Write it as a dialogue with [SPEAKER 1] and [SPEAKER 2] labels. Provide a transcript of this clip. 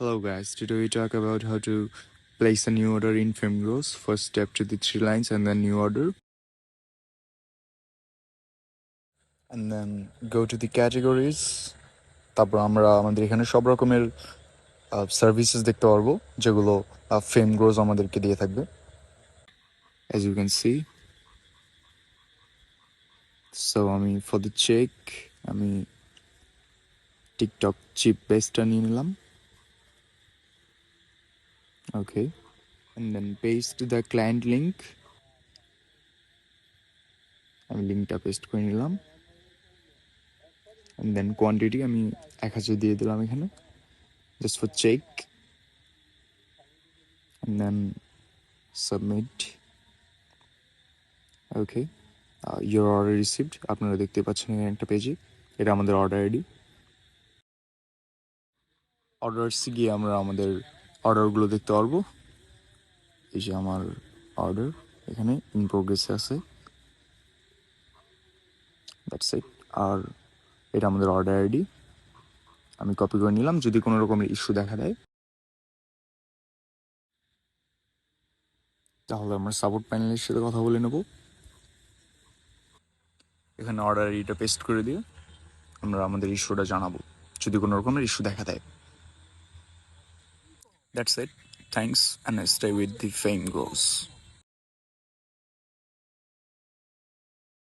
[SPEAKER 1] Hello guys, today we talk about how to place a new order in Femgrows. First step to the 3 lines and then new order. And then go to the categories. তারপর আমরা আমাদের এখানে সব রকমের services দেখতে পারবো যেগুলো Femgrows আমাদেরকে দিয়ে থাকবে. As you can see. So আমি for the check আমি TikTok cheap paste নিয়ে নিলাম. Okay. And then paste the client link. আমি লিঙ্কটা পেস্ট করে নিলাম. And then quantity আমি 1000 দিয়ে দিলাম এখানে just for check. And then submit. Okay. Your order received. আপনারা দেখতে পাচ্ছেন এখানে একটা পেজে এটা আমাদের অর্ডার আইডি. অর্ডারসে গিয়ে আমরা আমাদের অর্ডারগুলো দেখতে পারবো. এই যে আমার অর্ডার এখানে ইন প্রোগ্রেসে আছে. That's it. আর এটা আমাদের অর্ডার আইডি. আমি কপি করে নিলাম. যদি কোনো রকমের ইস্যু দেখা দেয় তাহলে আমরা সাপোর্ট প্যানেলের সাথে কথা বলে নেব. এখানে অর্ডার আইডিটা পেস্ট করে দিয়ে আমরা আমাদের ইস্যুটা জানাবো যদি কোনো রকমের ইস্যু দেখা দেয়. That's it. Thanks and stay with the Femgrows.